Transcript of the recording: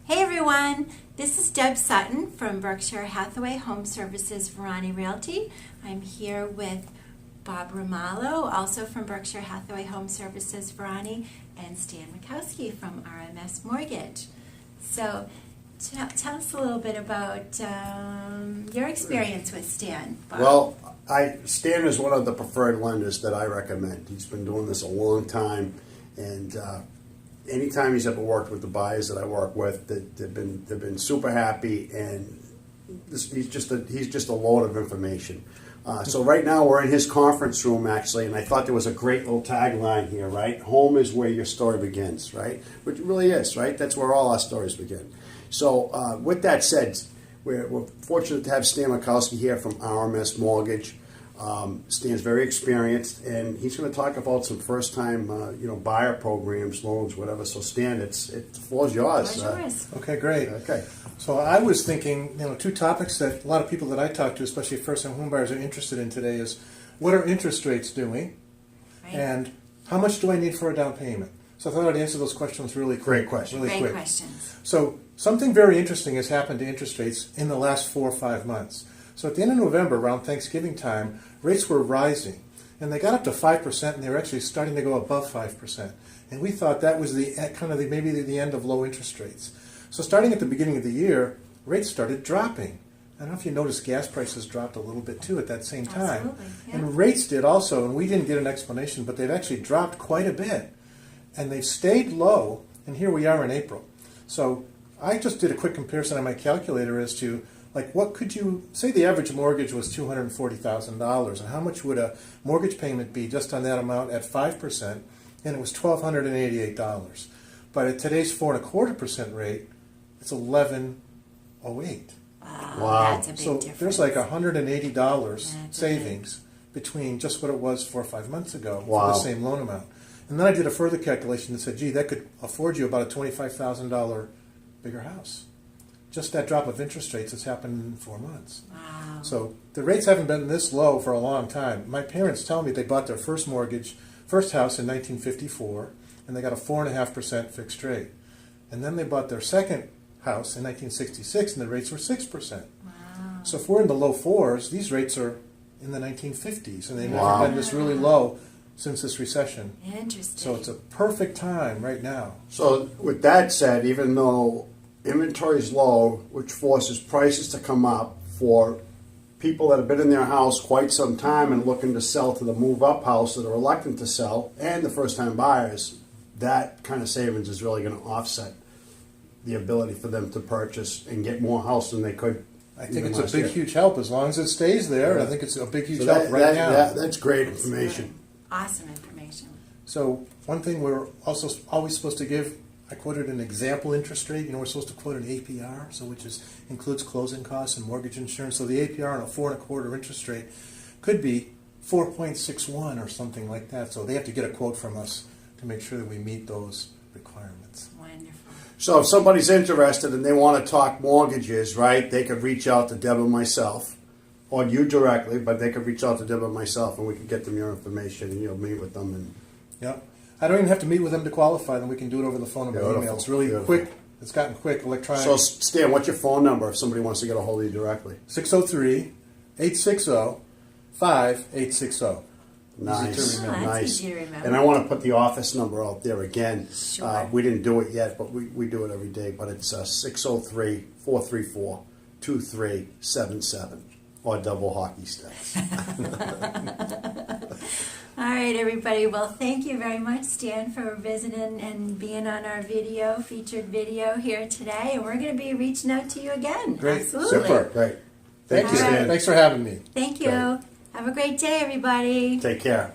Hey everyone, this is Deb Sutton from Berkshire Hathaway Home Services Varani Realty. I'm here with Bob Romalo, also from Berkshire Hathaway Home Services Varani, and Stan Mikowski from RMS Mortgage. So tell us a little bit about your experience with Stan, Bob. Well, Stan is one of the preferred lenders that I recommend. He's been doing this a long time, and anytime he's ever worked with the buyers that I work with, they've been super happy, and he's just a load of information. So right now we're in his conference room actually, and I thought there was a great little tagline here, right? Home is where your story begins, right? Which it really is, right? That's where all our stories begin. So with that said, we're fortunate to have Stan Mikowski here from RMS Mortgage. Stan's very experienced, and he's going to talk about some first-time, buyer programs, loans, whatever. So, Stan, the floor's yours. Okay, great. Okay. So I was thinking, two topics that a lot of people that I talk to, especially first-time home buyers, are interested in today is what are interest rates doing, Right. and how much do I need for a down payment? So I thought I'd answer those questions really quick. Great question. Really Great quick. questions. So something very interesting has happened to interest rates in the last 4 or 5 months. So at the end of November, around Thanksgiving time, rates were rising, and they got up to 5%, and they were actually starting to go above 5%. And we thought that was maybe the end of low interest rates. So starting at the beginning of the year, rates started dropping. I don't know if you noticed gas prices dropped a little bit too at that same time. Absolutely, yeah. And rates did also, and we didn't get an explanation, but they've actually dropped quite a bit. And they've stayed low, and here we are in April. So I just did a quick comparison on my calculator as to what could you say the average mortgage was $240,000, and how much would a mortgage payment be just on that amount at 5%? And it was $1,288. But at today's 4.25% rate, it's $1,108. Wow. That's a big So difference. there's like $180 That's savings between just what it was 4 or 5 months ago Wow. for the same loan amount. And then I did a further calculation that said, gee, that could afford you about a $25,000 bigger house. Just that drop of interest rates has happened in 4 months. Wow. So the rates haven't been this low for a long time. My parents tell me they bought their first house in 1954, and they got a 4.5% fixed rate. And then they bought their second house in 1966, and the rates were 6%. Wow. So if we're in the low fours, these rates are in the 1950s, and they've Wow. never been this really low since this recession. Interesting. So it's a perfect time right now. So with that said, even though inventory is low, which forces prices to come up for people that have been in their house quite some time and looking to sell to the move-up house that are reluctant to sell, and the first-time buyers, that kind of savings is really going to offset the ability for them to purchase and get more house than they could. I think even it's a last big, year. huge help as long as it stays there. I think it's a big, huge So help right now. That's great information. Awesome information. So one thing we're also always supposed to give, I quoted an example interest rate. We're supposed to quote an APR, which includes closing costs and mortgage insurance. So the APR on a 4.25% interest rate could be 4.61 or something like that. So they have to get a quote from us to make sure that we meet those requirements. Wonderful. So if somebody's interested and they want to talk mortgages, right, they could reach out to Deb and myself, or you directly, but they could reach out to Deb and myself, and we can get them your information, and you'll meet with them. And Yep. I don't even have to meet with them to qualify them. We can do it over the phone or by Beautiful. email. It's really Beautiful. quick. It's gotten quick, electronic. So, Stan, what's your phone number if somebody wants to get a hold of you directly? 603-860-5860. Nice, Easy to remember. That's nice. easy to remember. And I want to put the office number out there again. Sure. We didn't do it yet, but we do it every day. But it's 603-434-2377, or double hockey sticks. All right, everybody. Well, thank you very much, Stan, for visiting and being on our featured video here today. And we're going to be reaching out to you again. Great. Absolutely. Super, great. Thank you, All right. Stan. Thanks for having me. Thank you. Great. Have a great day, everybody. Take care.